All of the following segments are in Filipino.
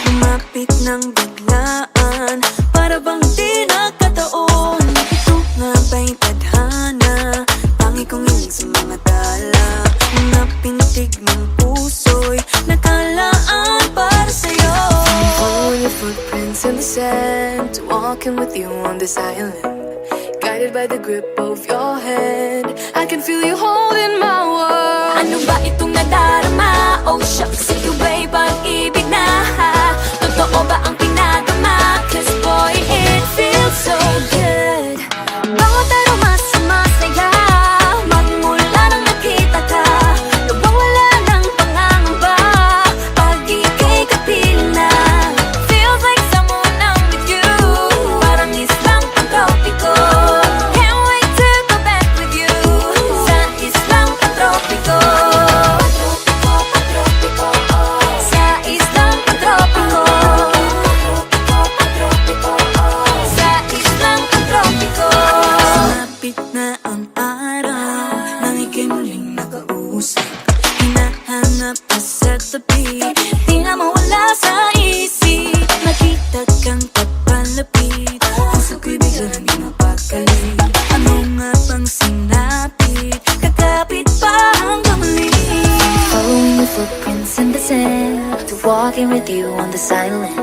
Lumapit ng biglaan, para bang di nakataon. Ito nga ba'y tadhana, tangi kong hiling sa mga tala. Mga pintig ng puso'y nakalaan para sa'yo. Following your footprints in the sand, walking with you on this island, guided by the grip of your hand. I can feel you holding my world. Ano ba itong nadarama? Oh shucks, ito ba'y pag-ibig na? Totoo ba ang pinagama? Cause boy, it feels so good. Bawat aroma sumasaya, magmula nang nakita ka. Nawawala ng pangangamba, pag ika'y kapiling na. Feels like someone I'm with you, parang islang pantropiko. Can't wait to go back with you, sa islang pantropiko. Sa islang pantropiko. Sa islang pantropiko. Sumapit na ang araw, nang ika'y muling nakausap. Hinahanap ka sa tabi, di na mawala sa isip. Nakita kang papalapit, puso ko'y bigla nang di mapakali. Ano nga bang sinapit, kakapit pa hanggang muli. Following your footprints in the sand, to walking with you on this island,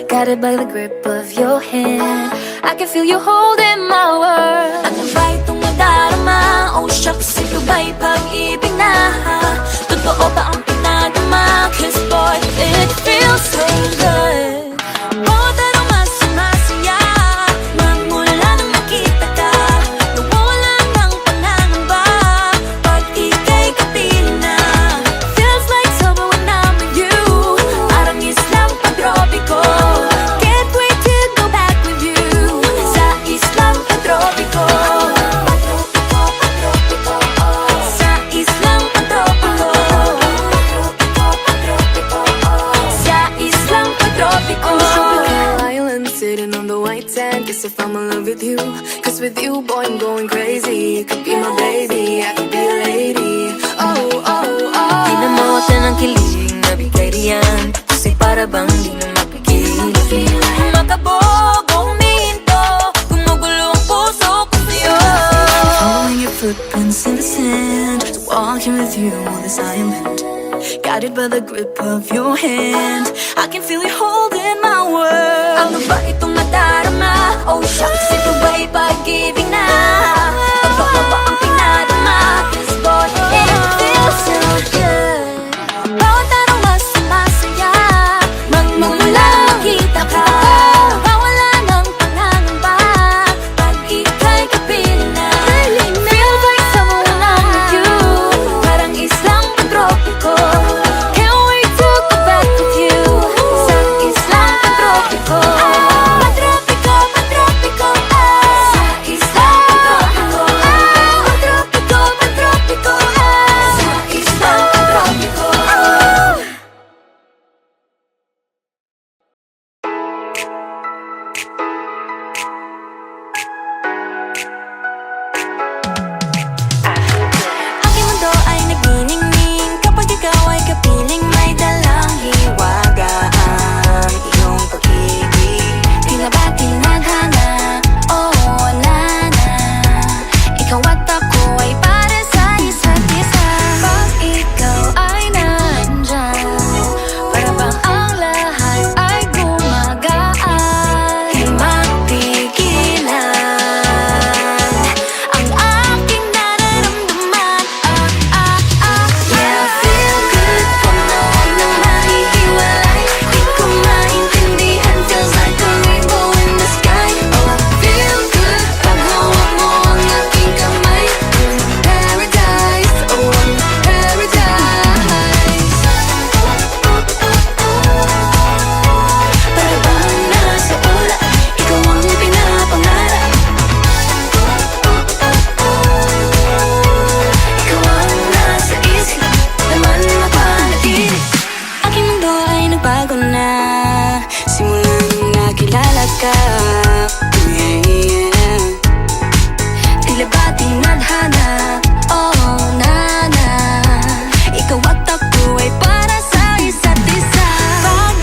guided by the grip of your hand. I can feel you holding my world. Ano ba itong nadarama? Oh shucks, ito ba'y pag-ibig na? Totoo ba ang pinagama? Cause boy, it feels so good. Bawat aroma sumasaya, magmula nang nakita ka. Nawawala ng pangangamba, pag ika'y kapiling na. Feels like summer when I'm with you, parang islang pantropiko. Can't wait to go back with you, sa islang pantropiko. Sa islang pantropiko. Sa islang pantropiko. On the tropical island, sitting on the white sand. Guess if I'm in love with you, cause with you, boy, I'm going crazy. You could be my baby, I could be a lady. Oh, oh, oh. Di na mawata ng kilig na bigay riyan, kasi para bang di na mapigil. Makabog o huminto, gumugulo ang puso ko sa'yo. Following your footprints in the sand, walking with you on this island, guided by the grip of your hand. I can feel you holding my world. Ano ba itong nadarama? Oh shucks, ito ba'y pag-ibig na? Totoo ba ang pinadama? Cause boy, it feels so good. Bawat aroma sumasaya, magmula nang makita ka. Nawawala ng pangangamba, pag ika'y kapiling na. Feels like someone I'm with you, parang islang pantropiko. Can't wait to go back with you, sa islang pantropiko. Pantropiko, pantropiko, sa islang pantropiko. Pantropiko, pantropiko, sa islang pantropiko. Aking mundo ay nagniningning kapag ikaw ay kapiling, may dalang hiwaga ang iyong pag-ibig. Tila ba tinadhana? Oo, wala na. Ikaw at ako ay para sa isa't isa. Pag ikaw ay nandyan, para bang ang lahat ay gumagaan. Di mapigilan ang aking nararamdaman. Yeah, I feel good. Puno ng nahihiwalay. Di ko maintindihan. Feels like a rainbow in the sky. Oh, I feel good. Pag hawak mo ang aking kamay. Paradise, oh, paradise. Para bang nasa ula, ikaw ang pinapangarap. Ikaw ang nasa isip, naman mapanatili. Aking mundo ay nagbago na simulang nakilala ka. Yeah. Tila ba tinadhana? Oh, nana. Ikaw at ako ay para sa isa't isa. Pag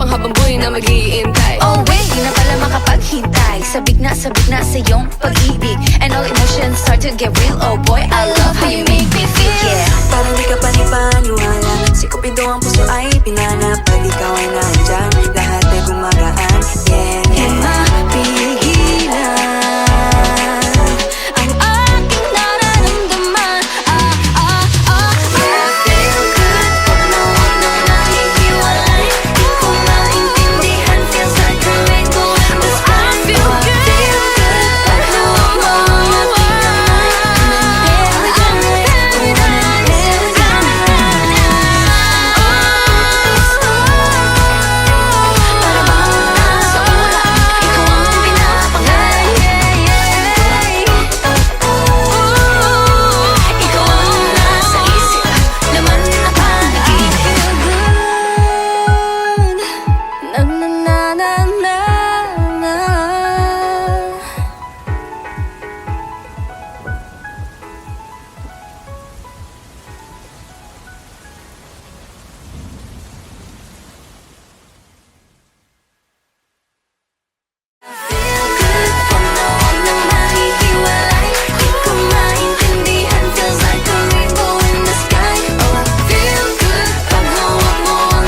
ang habang buhay na mag-iintay. Oh wait, di na pala makapaghintay. Sabik na sa iyong pag-ibig, and all emotions start to get real. Oh boy, I love how you make me feel. Yeah. Parang di ka panipaniwala, si Cupido ang puso ay pinanap. Pag ikaw ay nandyan, lahat ay gumagaan. Yeah, Di mapigilan ang aking nararamdaman. Yeah, feel good pag nawag na nahihiwalay. Di ko maintindihan, feels like a rainbow in the sky. I feel good pag nawag mo ang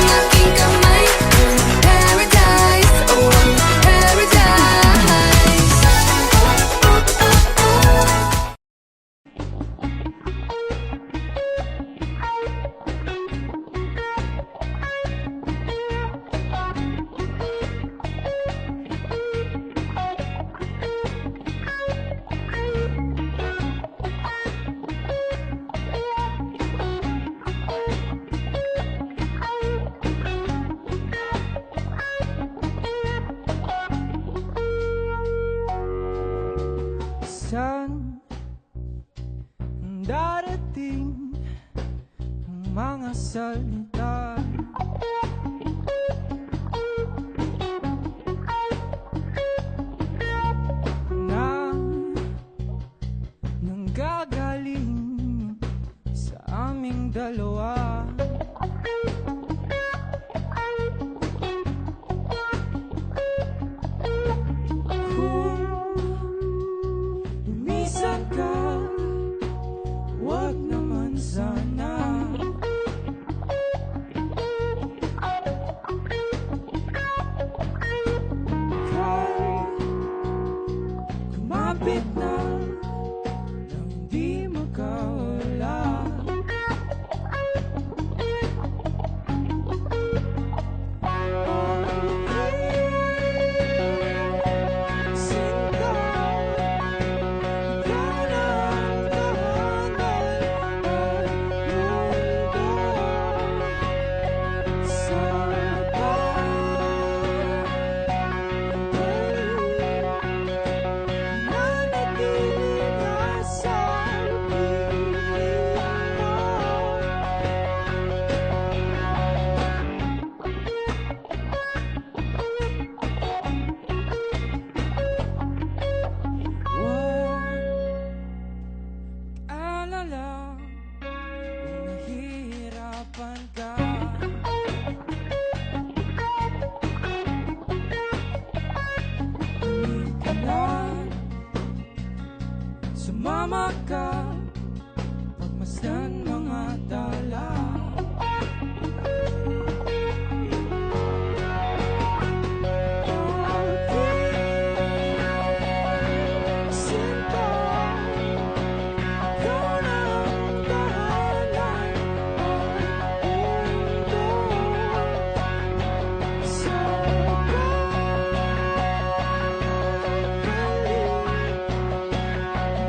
aking kamay. Paradise, oh paradise. Saan darating ang mga salita? Na nanggagaling sa aming dalawa. Minsan ka, wag naman sana. Kahit kumapit na, nang di makawala. Sinta, ikaw na ang tahanan ng mundo. Sa nanatili na sa piling mo. Huwag alala kung nahihirapan ka. Hindi ka na, sumama ka, pagmasdan mga dala. Sinta, ikaw na ang tahanan ng mundo. Sa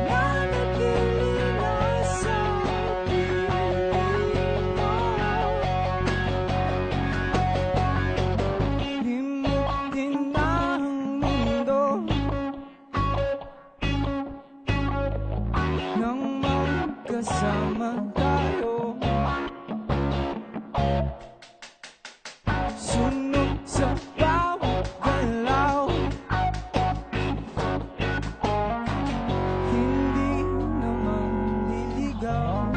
nanatili na sa piling mo. Limutin na ang mundo nang magkasama tayo. Sunod sa bawat galaw, hindi naman liligaw.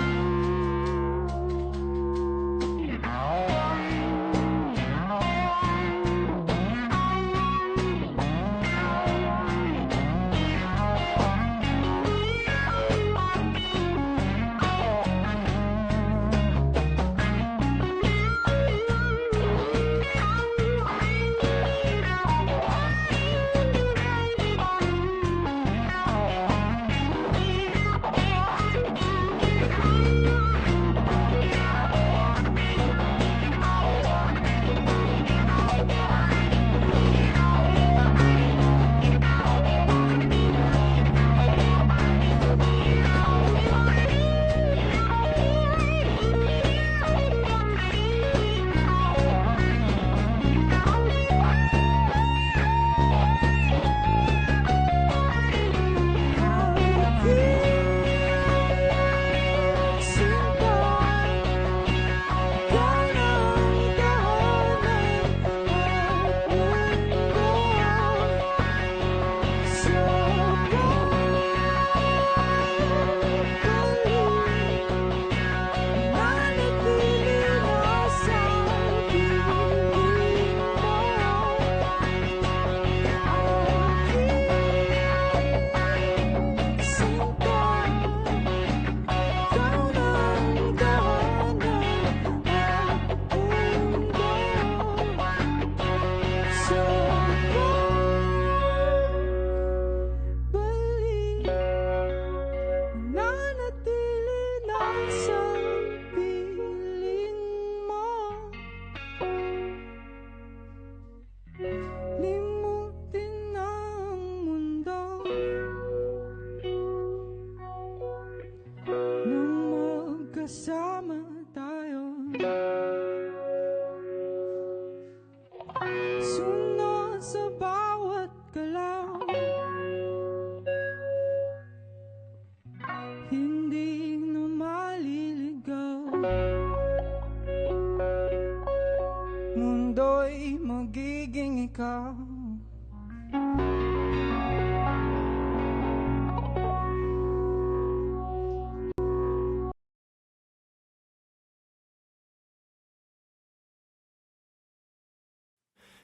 mundo'y magiging ikaw.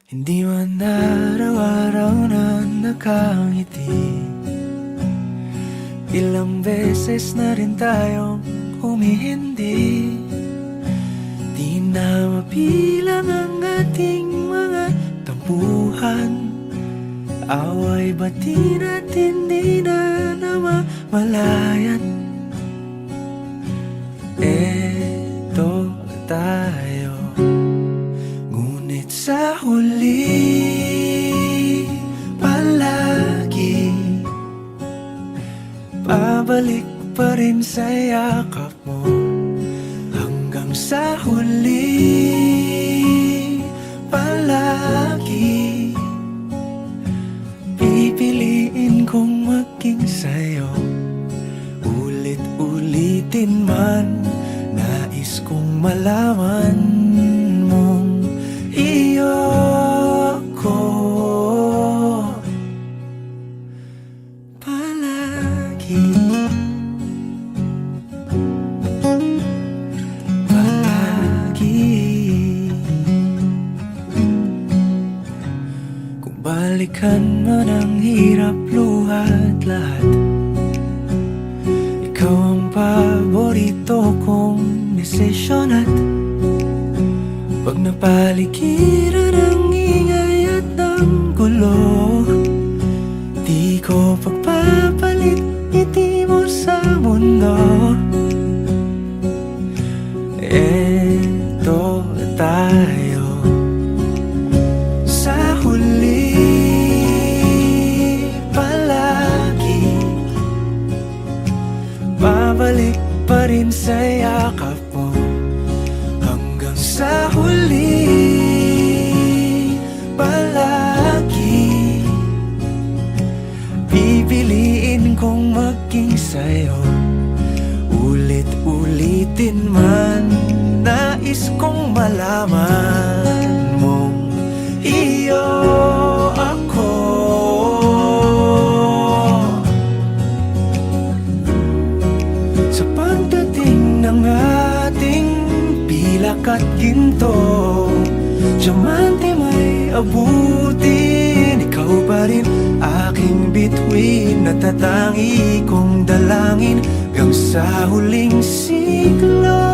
Hindi man araw-araw na nakangiti, ilang beses na rin tayong humihindi. Di na mapilang ang ating mga tampuhan, away bati natin di na namamalayan. Eto tayo, ngunit sa huli palagi babalik pa rin sa yakap mo. Hanggang sa huli palagi pipiliin kong maging sa'yo. Ulit-ulitin man, nais kong malaman mong iyo ko palagi. Kung balikan man ang hirap, luhat lahat, ikaw ang paborito kong desisyon. At pag napaligiran ang ingay at ng gulo, di ko pagpapalit ngiti mo sa mundo. Eto tayo, sa huli palagi babalik pa rin sa yakap mo. Hanggang sa huli palagi pipiliin kong maging sa'yo. Ulit-ulitin man, nais kong malaman mong iyo ako. Sa pagdating ng ating pilak at ginto, diamante may abutin, ikaw pa rin aking bituin, natatangi kong dalangin hanggang sa huling siglo.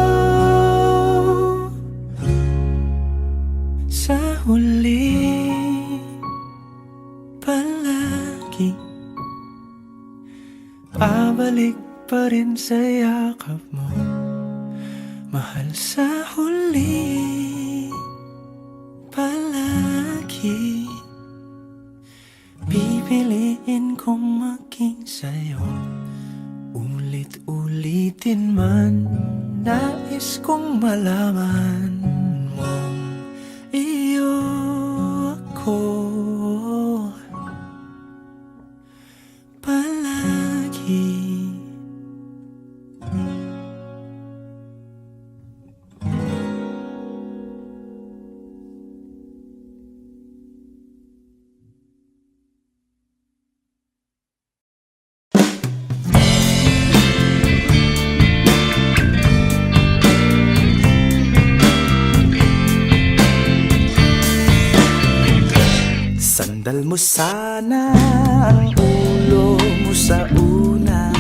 Sa huli palagi babalik pa rin sa yakap mo, mahal. Sa huli palagi pipiliin kong maging sa'yo. Ulit-ulitin man, nais kong malaman mong iyo ako palagi. Sandal mo sana ang ulo mo sa una,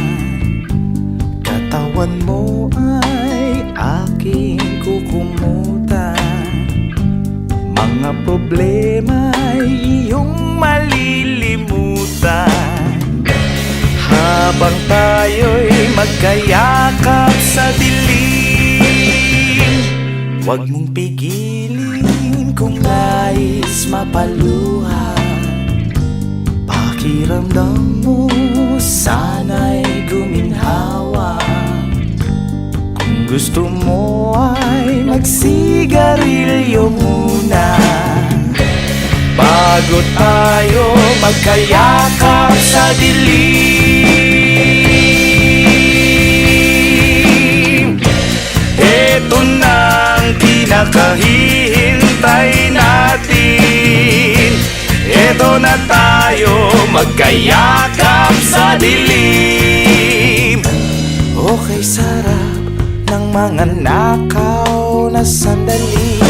katawan mo ay aking kukumutan. Mga problema ay iyong malilimutan, habang tayo'y magkayakap sa dilim. Huwag mong pigilin kung nais mapaluha, pakiramdam mo sana'y guminhawa. Kung gusto mo ay magsigarilyo muna, bago tayo magkayakap sa dilim. Eto na ang pinakahihintay magkayakap sa dilim. Okay, sarap ng mga nakaw na sandali.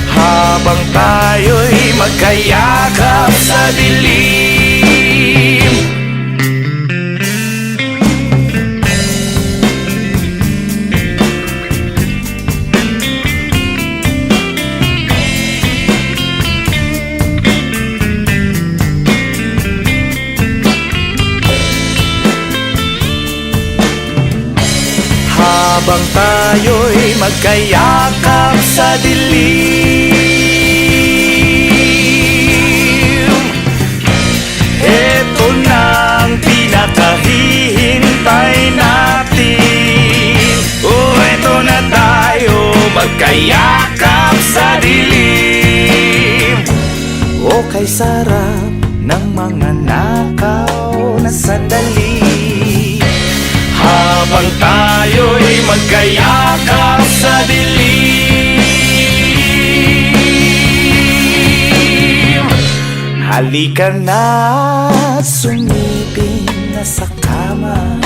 Habang tayo'y magkayakap sa dilim. Habang tayo'y magkayakap sa dilim. Ito na ang pinakahihintay natin. Oh, ito na tayo magkayakap sa dilim. Okay, sarap ng mga nakaw na sandali. Habang tayo'y magkayakap sa dilim. Halika na, sumiping na sa kama.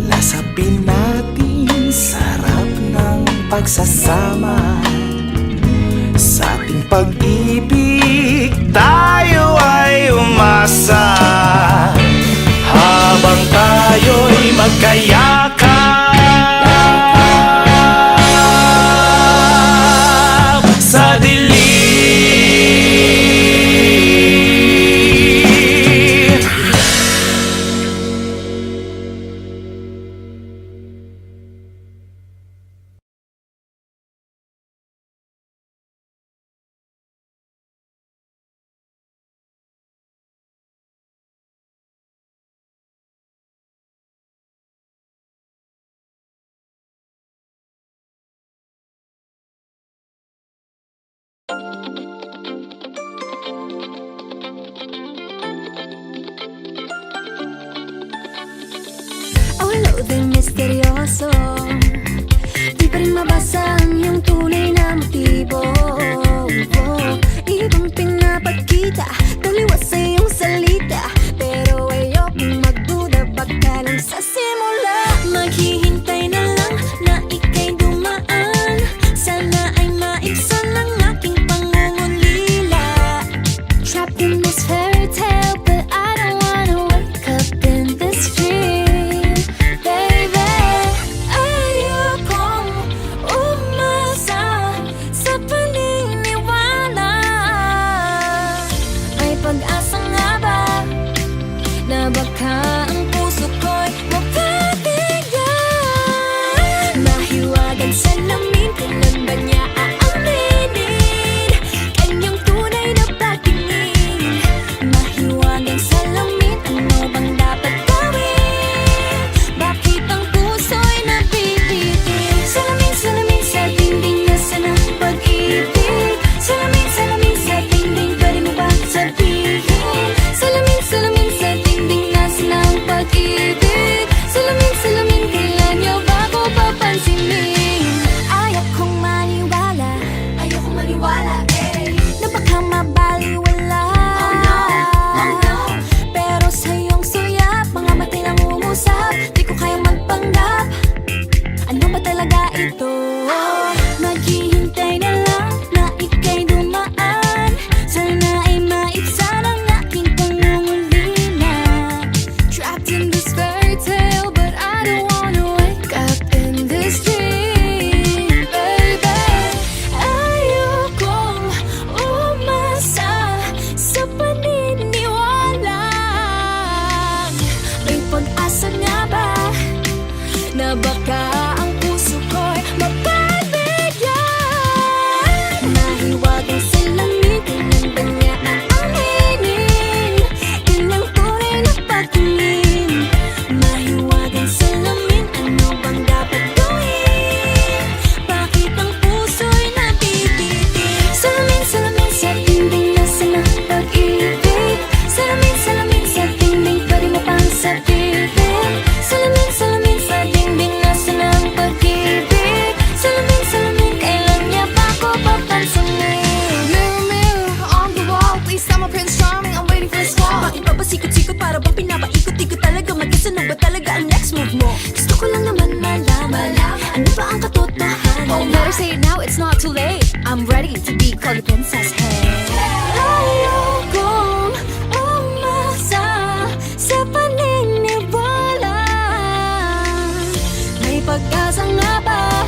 Lasapin natin sarap ng pagsasama. Sa ating pag-ibig tayo ay umasa. Habang tayo'y magkayakap sa dilim. Oh, hello there, misteryoso. Di pa rin mabasa ang iyong tunay na motibo. Ibang pinapakita, taliwas sa iyong salita. Pero ayokong magduda, baka lang sa simula. Maghihintay na lang na ika'y dumaan. Sana ay maibsan ang aking pangungulila. Trapped in this fairy tale, but I don't wanna wake up in this dream. Baby, ayokong umasa sa Better say it now, it's not too late. I'm ready to be called a princess, hey. Ayokong umasa sa paniniwala. May pag-asa nga ba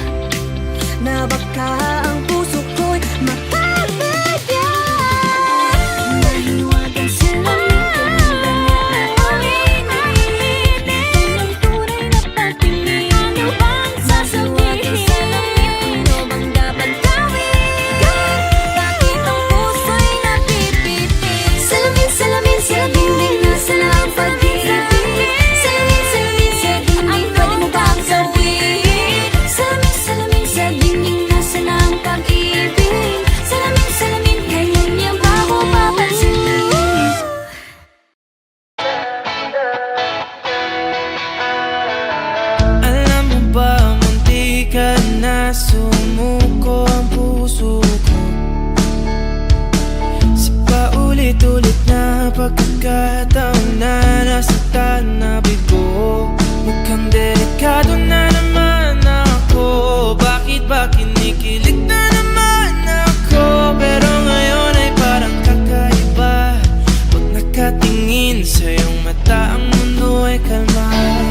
na baka ang puso ko'y makabaya? Mahiwagang salamin ka ng bangat na umiinit. Ito ng tunay na pagtingin. Ano bang sasabihin? Ano bang dapat gawin? Bakit ang puso'y napipitin? Salamin, salamin sa dingding, nasa na ang pag-ibig. Salamin, salamin sa dingding, pwede mo bang gawin? Salamin, salamin sa dingding, nasa na ang pag-ibig. Salamin, salamin, kailan niya ba ako papansin? Alam mo ba, munti ka na sumuko ang puso ko Sa paulit-ulit na pagkakataon na nasaktan na bigo Mukhang delikado na naman ako Bakit ba kinikilig na naman ako? Pero ngayon ay parang kakaiba Pag nakatingin sa iyong mata ang mundo ay kalma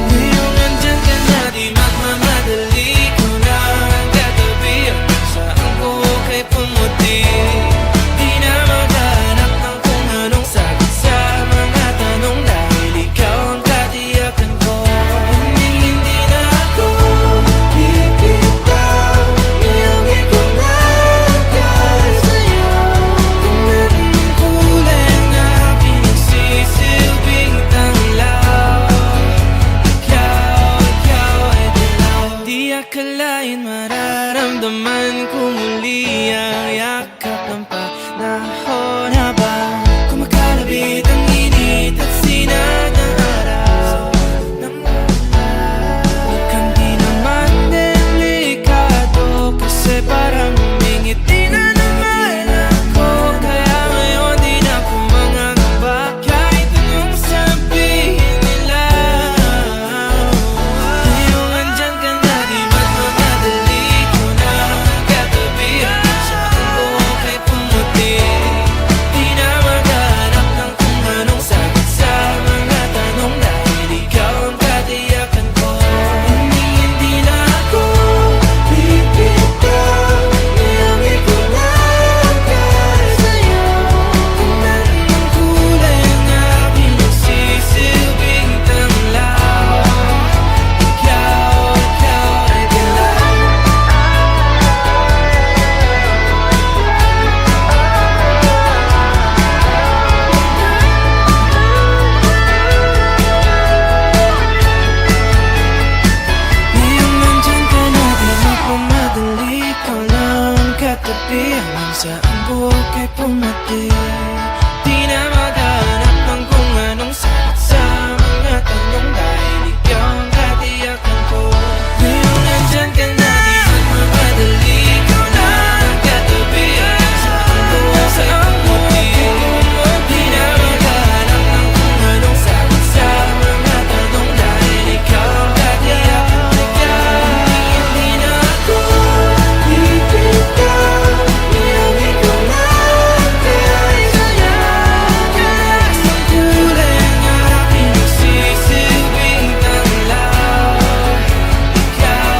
Ngayong andyan ka na di magmamadali Ko na ang katabi Hanggang saan ko kay pumuti Di na maghanap ng kung anong sagot sa mga tanong Dahil ikaw ang katiyakan ko Hindi na ako bibitaw Ngayong ikaw na ang sa'yo Kung anong kulay ang aking nagsisilbing tanglaw Ikaw ay dilaw Di akalain mararamdaman ko muli ang yakap ng panahon Habang kumakalabit ang init at sinag ng araw ng ulan Mukhang di naman delikado Kasi parang humingiti na naman ako Kaya ngayon di na ako mangangamba Kahit anong sabihin nila Ngayong andyan ka na di magmamadali Ko na ang katabi Hanggang saan ko kay pumuti Di na maghanap ng kung anong sagot sa mga tanong Dahil ikaw ang katiyakan ko Hindi na ako bibitaw Ngayong ikaw na ang sa'yo Kung anong kulay ang aking nagsisilbing tanglaw Ikaw ay dilaw Ngayong nandyan ka na di magmamadali Ikaw lang ang katabi Hanggang saan buhok ay pumati Di na maghanap ng kung anong sagot sa mga tanong Dahil ikaw ang katiyakan ko Ngayong nandyan ka na di magmamadali Ikaw lang ang katabi Hanggang saan buhok ay pumati Di na maghanap ng kung anong sagot sa mga tanong Dahil ikaw ang katiyakan ko Hindi na ako bibitaw Ngayong ikaw na ang sa'yo Kahit ang kulay ang aking nagsisilbing tanglaw Ikaw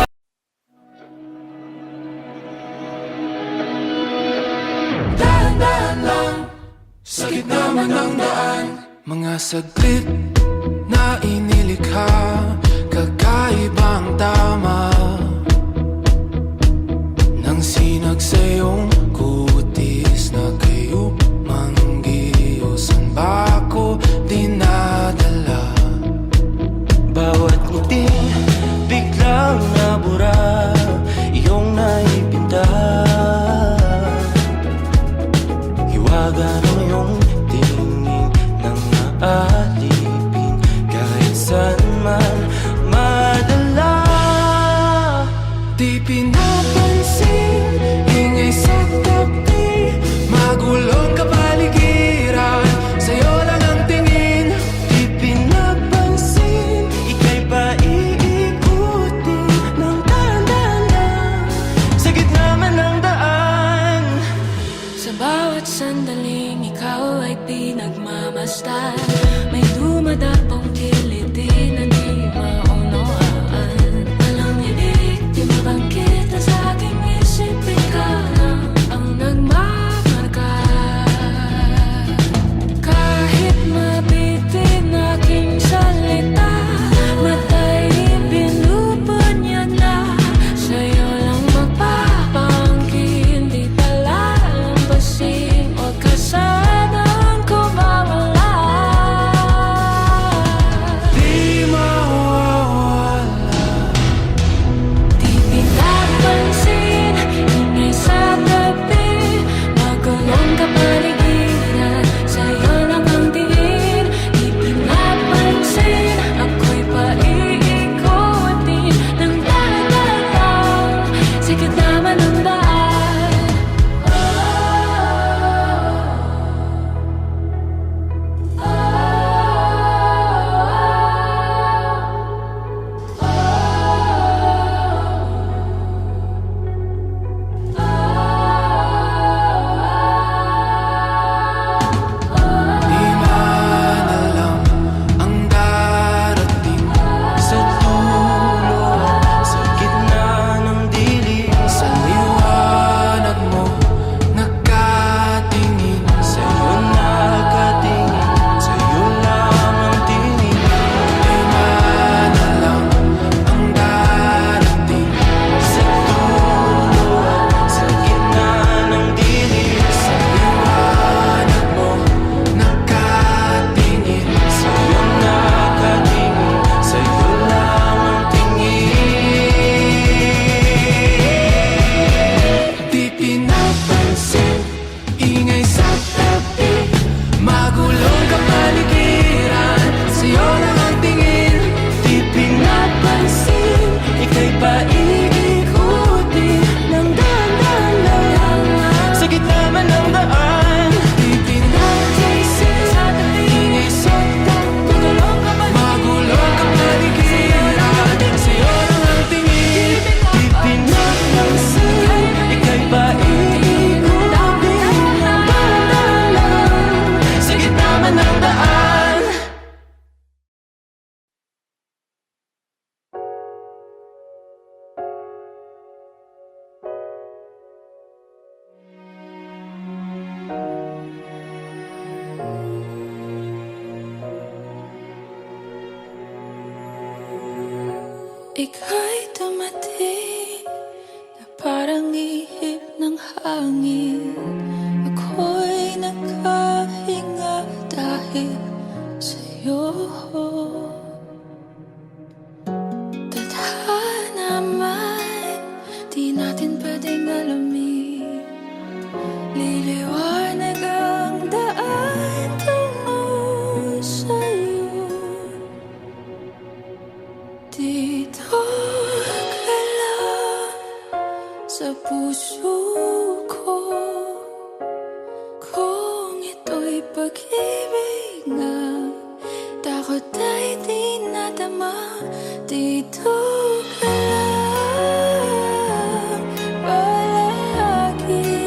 Dahan-dahan lang Sa gitna man ng daan Mga saglit na inilikha Kakaibang tama Nang sinag sa iyong kutis Na kayo manggiyosan ba ako dinadala Bawat ngiti biglang nabura Iyong naipinta Hiwaga ng iyong tingin Nang aalipin Kahit saan man madala Di pinapansin Ingay sa tabi Magulong kapaligiran Sa'yo lang ang tingin Di pinapansin Ika'y pa iikutin Ng dahan-dahan lang Sa gitna sandaling ikaw ay pinagmamasdan, may dumadapong kiliti na di maunawaan. Walang ibig, di mabangkit na sa aking isip, ikaw lang ang nagmamarka. Kahit mabitin aking salita, matay pinupon niya na, sa'yo lang magpapangkin, di palalampasin, huwag ka sanang kumawala. Di mawawala. Di pinapansin, ingay sa tabi, magulong kapaligiran, sa'yo lang ang tingin. Di pinapansin, ako'y paiikutin ng dahan-dahan, sikat naman ang daan. Di man alam ang darating sa dulo, sa gitna ng dilim, sa liwanag mo nakatingin, sa'yo nakatingin, sa'yo lang ang tingin. Di man alam ang darating sa dulo, sa gitna ng dilim, sa liwanag mo nakatingin, sa'yo nakatingin, sa'yo lang ang tingin. Di pinapansin, ingay sa tabi, magulong kapaligiran, sa'yo lang ang tingin. Di pinapansin, ika'y paiikutin ng dahan-dahan lang, sa gitna man ng daan. Di pinapansin, ingay sa tabi, magulong kapaligiran, sa'yo lang ang tingin. Di pinapansin, ika'y paiikutin ng dahan-dahan lang, sa gitna man ng daan. Ika'y dumating na parang ihip ng hangin. Ako'y nakahinga dahil sa'yo. Tadhana man, di natin pwedeng alamin. Liliwanag ang daan tungo sa'yo. Dito ka lang sa puso ko, kung ito'y pag-ibig nga, takot ay di nadama. Dito ka lang palagi.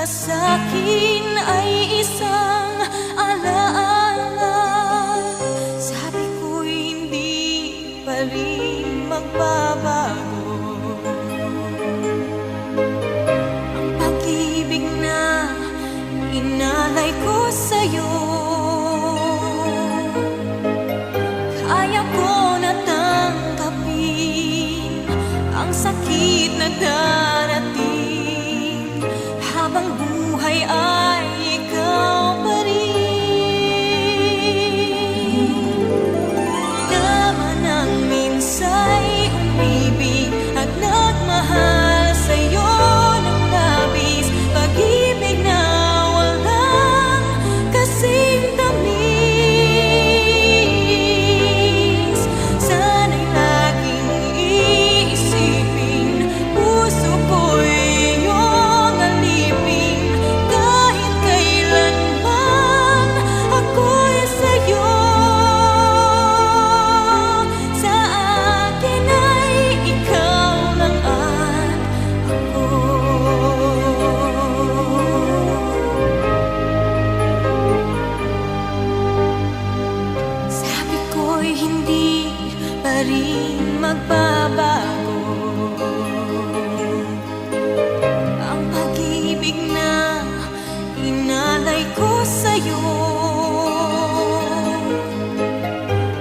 ba sa'kin ay isang alaala? Sabi ko hindi pa rin magbabago ang pag-ibig na inalay ko sa'yo. Kaya ko na tanggapin ang sakit na darating habang buhay ay ikaw pa rin. Naman ang minsa'y umibig at nagmahal sa'yo ng labis, pag-ibig na walang kasing tamis. Sana'y laging iisipin, puso ko'y iyong alipin, kahit kailanman ako'y sa'yo. Sa akin ay ikaw lang at ako. Sabi ko'y hindi pa rin magbabago ang pag-ibig na inalay ko sa'yo.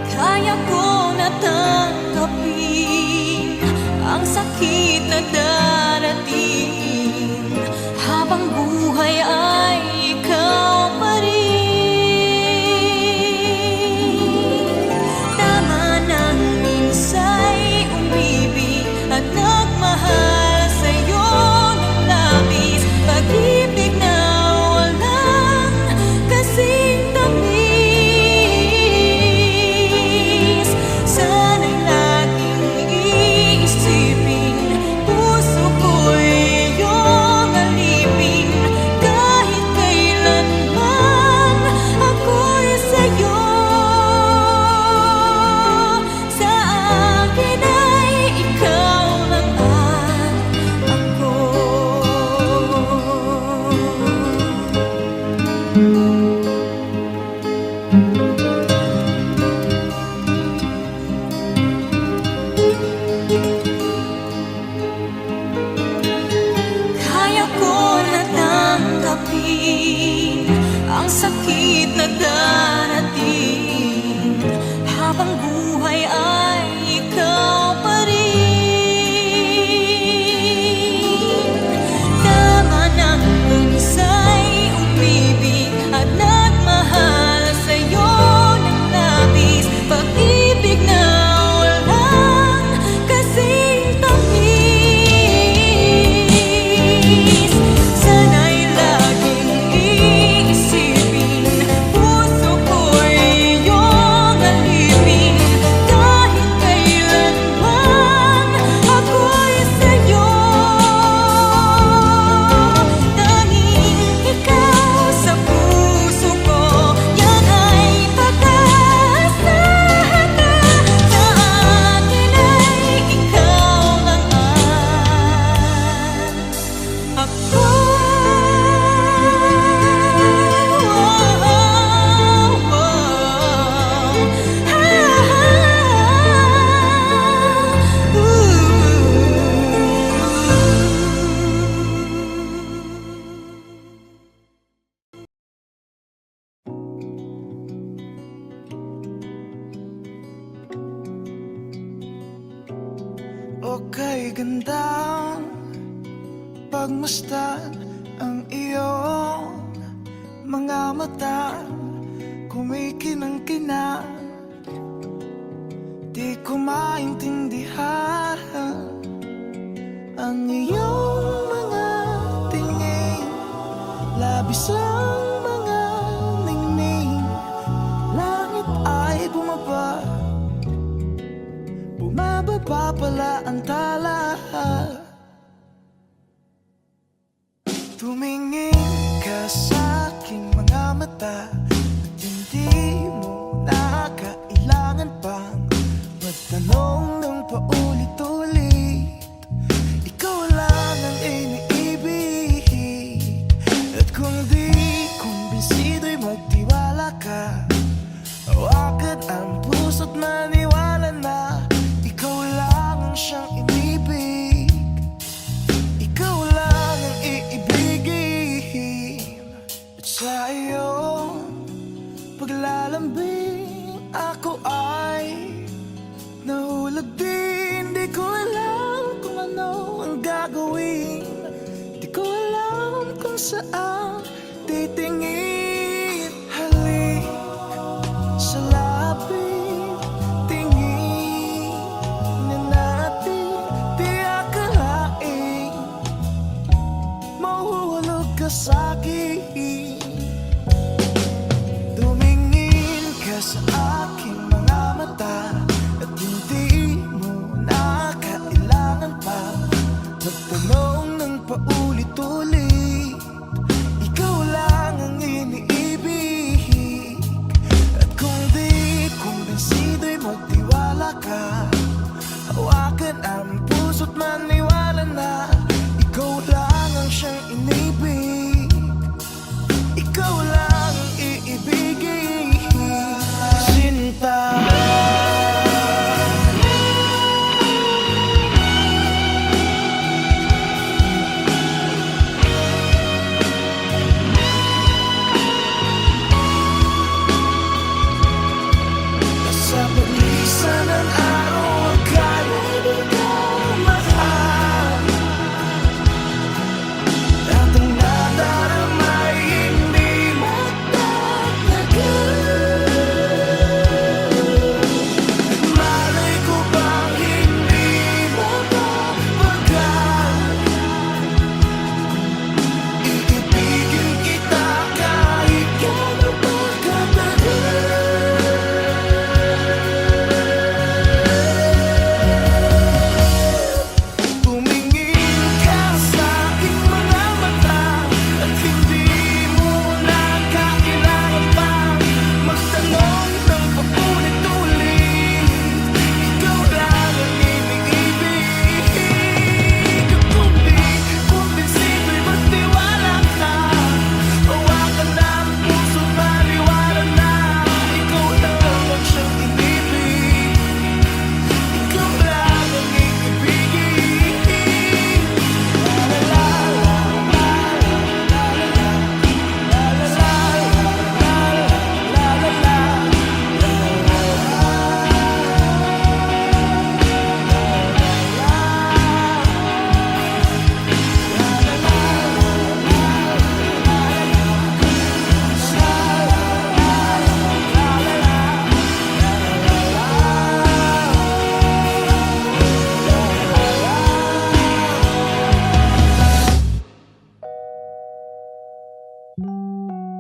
Kaya ko na tanggapin ang sakit na darating habang buhay ay ikaw pa rin. Tama nang minsa'y umibig at nagmahal sa'yo ng labis, pag-ibig na walang kasing tamis. Sana'y laging iisipin, puso ko'y iyong alipin, kahit kailanman ako'y sa'yo. Sa akin ay ikaw lang at ako. Kaya ko na tanggapin ang sakit na darating habang buhay ay ikaw pa rin. Tama nang minsa'y umibig at nagmahal sa'yo ng labis, pag-ibig na walang kasing tamis. Sana'y laging iisipin, puso ko'y iyong alipin, kahit kailanman ako'y sa'yo. Tanging ikaw sa puso ko, yan ay pag-aasahan na. Sa akin ay ikaw lang at ako. O kay gandang pagmasdan ang iyong mga mata, kumikinang-kinang, di ko maintindihan ang iyong mga tingin, labis ang mga ningning, langit ay bumaba, bumababa pala ang tala. Tumingin ka sa aking mga mata at hindi mo na kailangan pang magtanong ng paulit-ulit. Ikaw lang lambing ako ay nahulog din. Di ko alam kung ano ang gagawin, di ko alam kung saan titingin. Halik sa lapit, tingin na natin. Di akalain mahuhulog ka sa'kin. Tumingin ka sa aking mga mata at hindi mo na kailangan pa magtanong ng paulit-ulit. Ikaw lang ang iniibig. At kung di kumbinsido'y magtiwala ka, hawakan ang puso't maniwala na ikaw lang ang siyang inibig. Ikaw lang ang iibigin, Sinta. Sa paglisan ng araw, akala di ko mahal. At ang nadarama ay hindi magtatagal. Malay ko bang hindi mapapagal. Iibigin kita kahit gano'n pa katagal. Tumingin ka sa aking mga mata at hindi mo na kailangan pa magtanong ng paulit-ulit. Ikaw lang ang iniibig. At kung di kumbinsido'y magtiwala ka, hawakan na ang puso't maniwala na ikaw lang ang siyang inibig. Ikaw lang ang iibigin.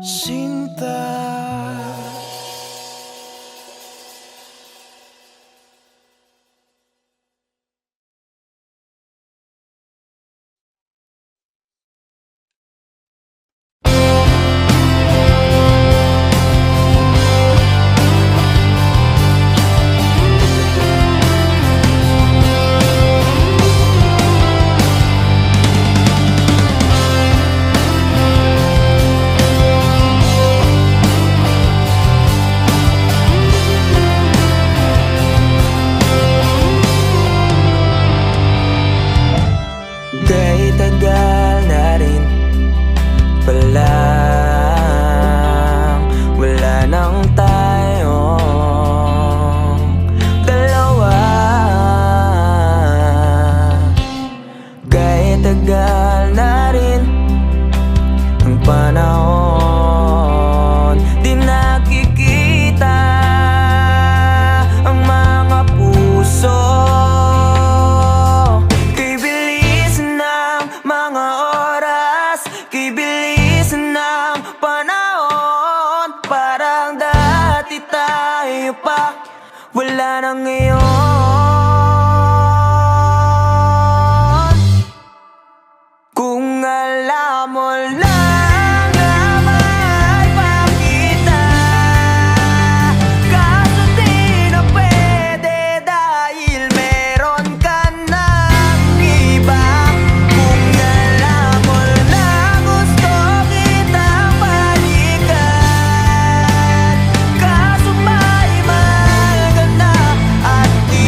Sinta. Kahit tagal na rin palang wala nang tayong dalawa. Kahit tagal na rin ang panahon, di nakikita ang mga puso. Kay bilis ng mga oras, kay bilis ng panahon, parang dati tayo pa, wala na ngayon. Kung alam mo lang na may pakita, kaso di na pwede dahil meron ka ng iba. Kung alam mo lang gusto kitang balikan, kaso may mahal ka na at di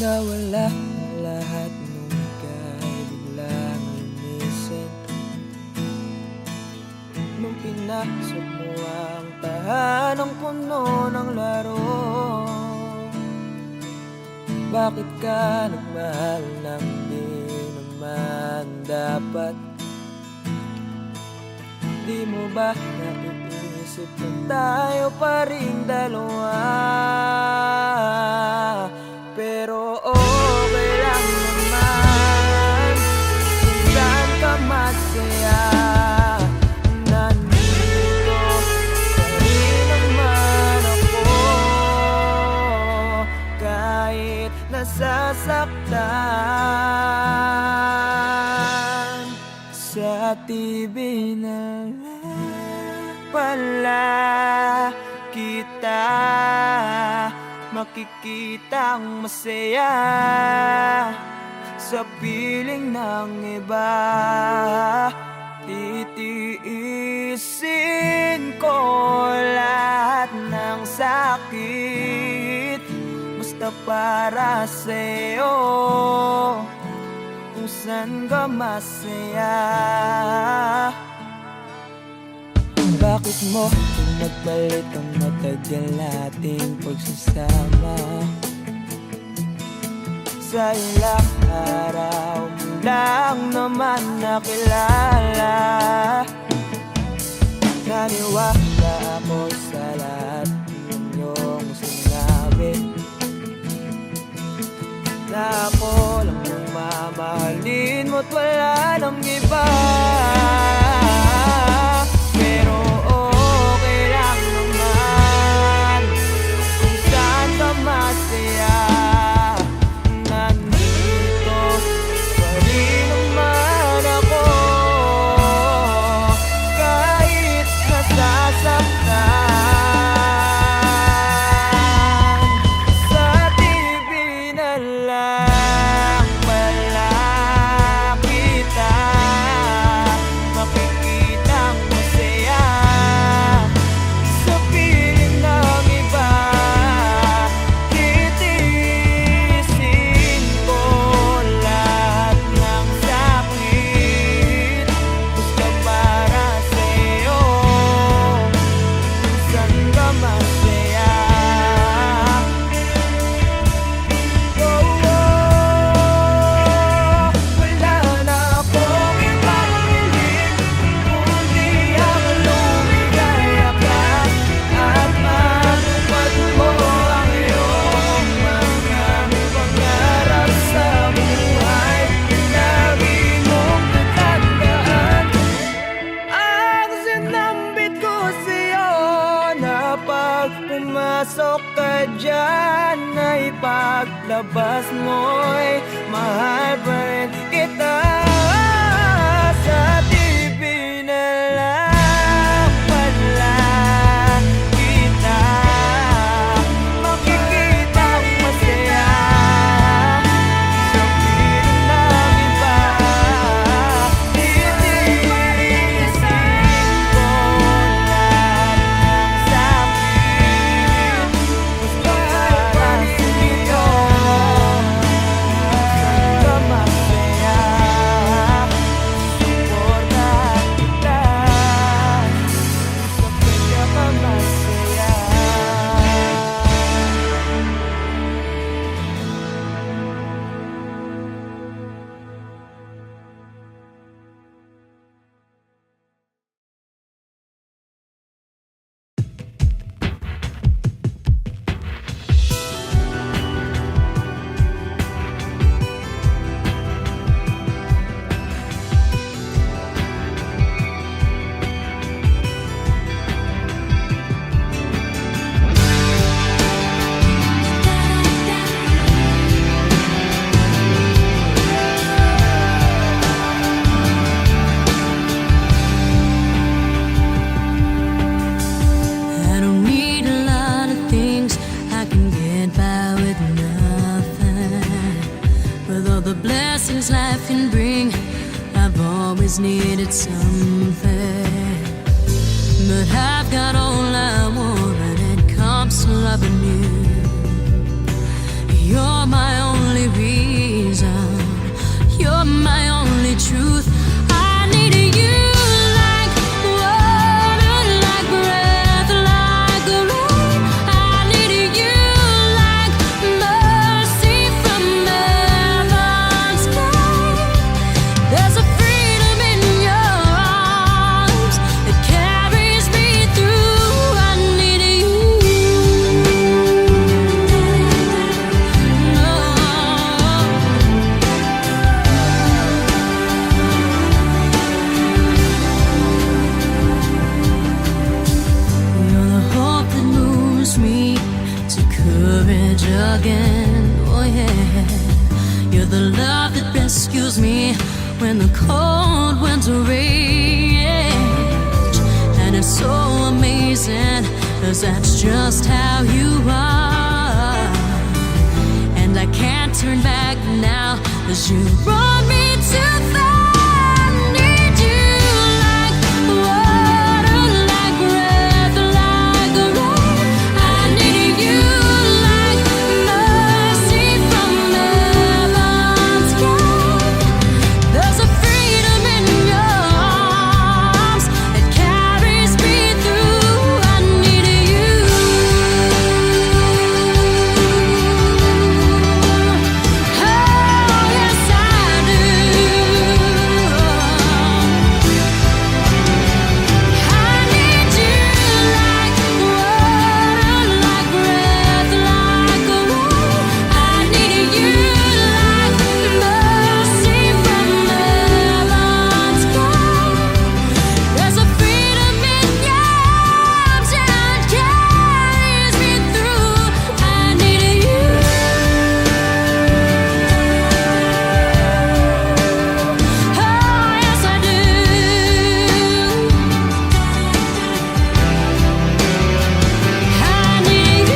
Nawala ang lahat nung ika'y biglang lumisan. Nung pinasok mo ang tahanang puno ng laro, bakit ka nagmahal nang di naman dapat? Di mo ba naiisip na tayo pa rin dalawa? Pero okay lang naman kung saan ka masaya. Nandito pa rin naman ako, kahit nasasaktan. Sa TV na lang pala kita makikitang masaya sa piling ng iba. Titiisin ko lahat ng sakit, basta para sa'yo, kung saan ka masaya. Bakit mo pinagbalik ang matagal nating pagsasama? Sa ilang araw mo lang naman nakilala. Naniwala ako sa lahat ng iyong sinabi, na ako lang ang mamahalin mo't wala nang iba. Pero okay lang naman kung saan ka masaya. Nandito pa rin naman ako, kahit nasasaktan. Sa TV na lang pala kita makikitang masaya sa piling ng iba. Titiisin ko lahat ng sakit, basta para sa'yo, kung saan ka masaya. Wala na akong ibang hiling kundi ang lumigaya ka at matupad mo ang iyong mga pangarap sa buhay. Lagi mong tatandaan ang sinambit ko sa'yo, na pag pumasok ka dyan ay paglabas mo'y mahal pa rin kita. Sa TV na lang pala kita makikitang masaya sa piling ng iba. Titiisin ko lahat ng sakit, basta para sa'yo, saan ka masaya. Suportahan kita sa pinakamasaya. I don't need a lot of things, I can get by with nothing. With all the blessings life can bring, I've always needed something. But I've got all I want, and it comes to loving you. You're my only nurtures me when the cold winter rage. And it's so amazing, 'cause that's just how you are. And I can't turn back now, 'cause you brought me to the need you like water, like breath, like a rain. I need you like mercy from heaven's sky. There's a freedom in your arms that carries me through. I need you. Oh, yes, I do. I need you like water, like breath, like a rain. I need you like mercy from heaven's sky. There's a freedom in your arms that carries me through. I need you. Oh, yes, I do. I need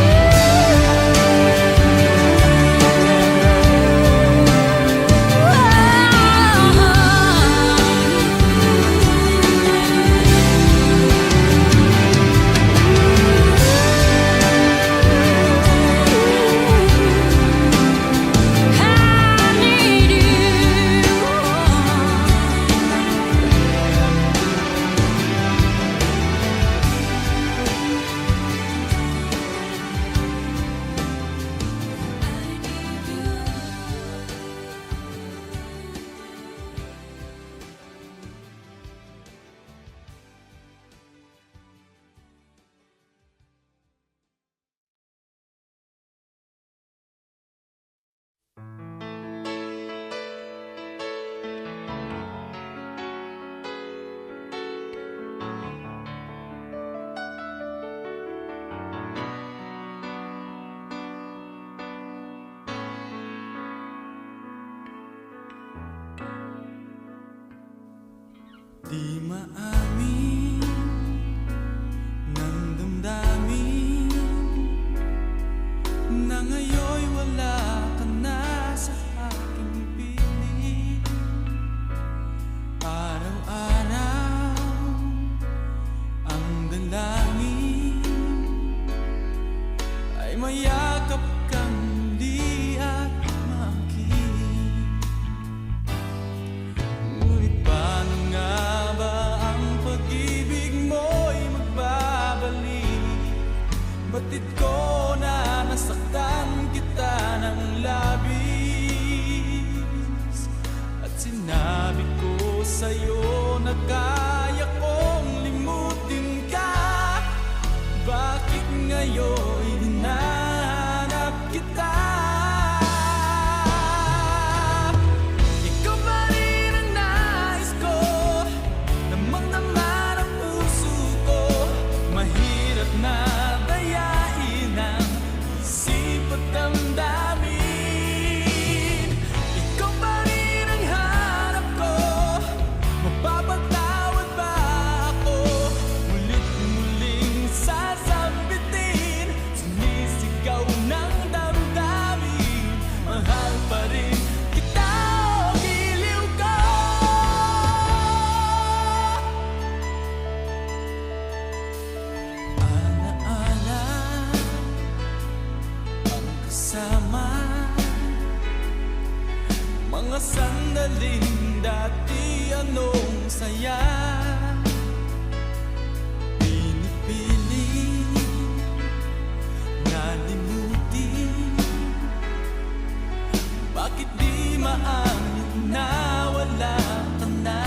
Di maamin ng damdamin na ngayon'y wala ka na sa aking piling. Araw-araw ang dalangin ay mayakap kang muli at makinig. Ngunit paano nga ba ang pag-ibig mo'y magbabalik? Batid ko na nasaktan kita ng labis, at sinabi ko sa'yo na kaya kong limutin ka. Bakit ngayon hinahanap kita? Ikaw pa rin ang nais ko, namang-naman ang puso ko. Mahirap na dayain ang isip at damdamin. Ikaw pa rin ang hanap ko, mapapatawad ba ako? Mulit-muling sasambitin, sumisigaw ng damdamin. Mahal pa rin kita, o giliw ko. Alaala ang kasama, mga sandaling dati anong saya. Pinipili na limutin, bakit di maamin na wala ka na?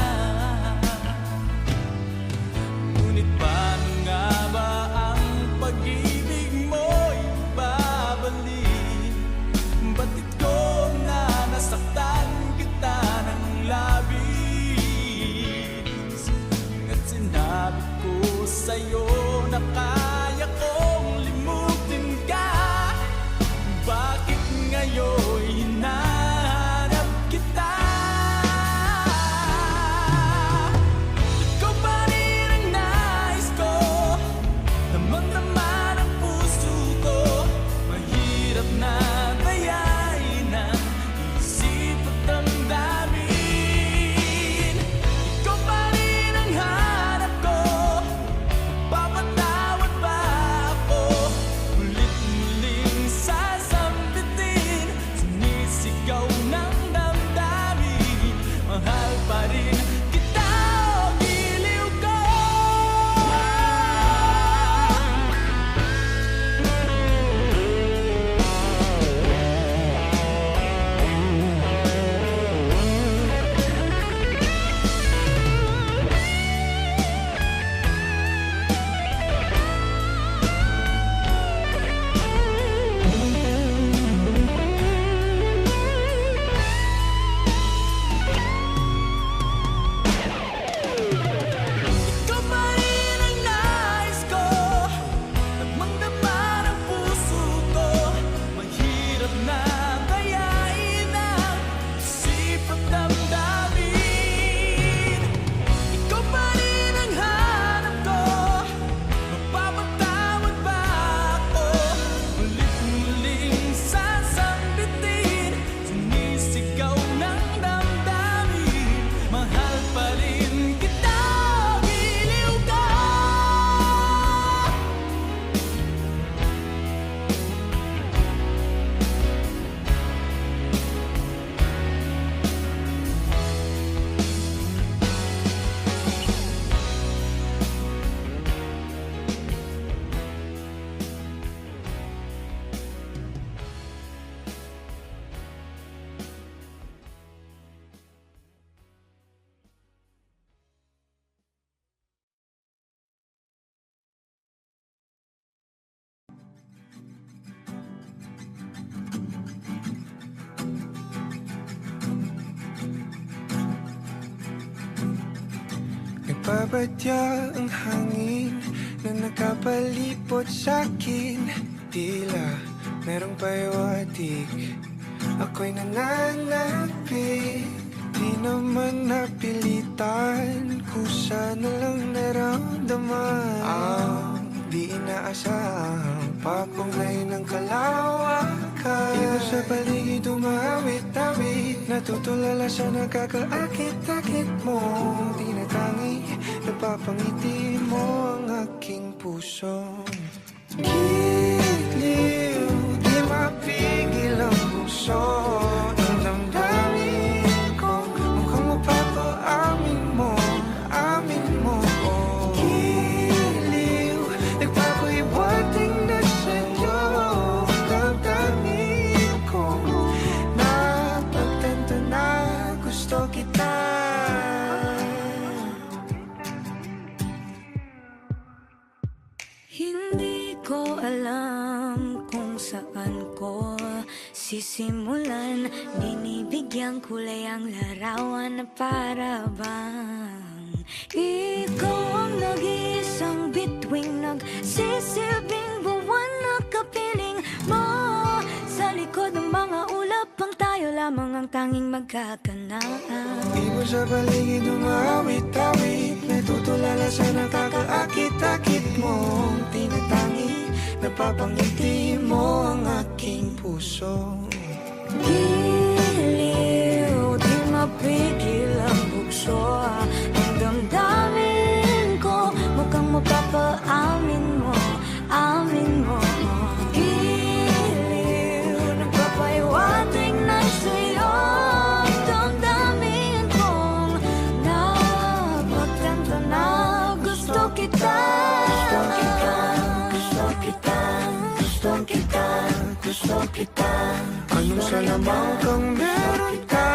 Ngunit paano nga ba ang pag-ibig mo'y babalik? Batid ko na nasaktan kita ng labis, at sinabi ko sa'yo na kaya kong limutin ka. Bakit ngayon hinahanap kita? Nagbabadya ang hangin na nakapalipot sa'kin. Tila merong payawatig, ako'y nananapit. Di naman napilitan, kusa na lang naramdaman ang di inaasahang papunglay ng kalawakan. Iba sa paligid umawit-awit, natutulala sa nakakaakit-akit mo. Tinatangi, napapangiti mo ang aking puso. Giliw, di mapigil ang puso. Ang damdamin ko, mukhang mapapaamin mo, amin mo. Giliw, nagpapahiwating na sa'yo. Ang damdamin ko, napagtanto na gusto kita. Hindi ko alam kung saan ko sisimulan. Binibigyan kulay ang larawan na para bang ikaw ang nag-iisang bituing, nagsisilbing buwan na kapiling mo. Sa likod ng mga ulap ang tayo lamang ang tanging magkakanaan. Iba sa paligid umawit-awit, natutulala sa nakakaakit-akit mo. Tinatangi, napapangiti mo ang aking puso. Giliw, di mapigil ang bugso. Ang damdamin ko, mukhang mapapaamin mo, amin mo. Giliw, nagpapahiwatig na sa'yo. Ang damdamin kong napagtanto na gusto kita. Gusto kita, gusto kita, gusto kita, gusto kita. Anong salamang kang meron ka,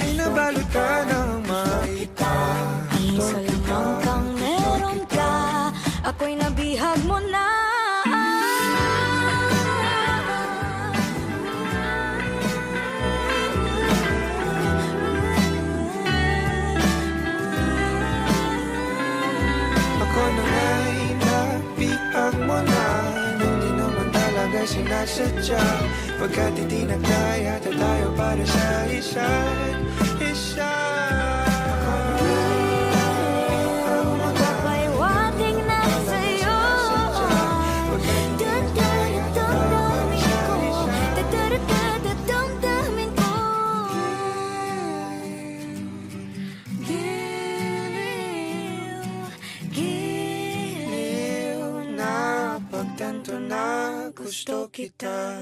binabalot ka ng maita. Anong salamang kang meron ka, ako'y nabihag mo na. Ako na nga'y nabihag mo na, nung di naman talaga sinasadya. Pagkat itinagdaya tayo para sa isa't isa. Magpapahiwatig na sa'yo. Damdamin ko, damdamin ko. Giliw, giliw na Napagtanto na gusto kita.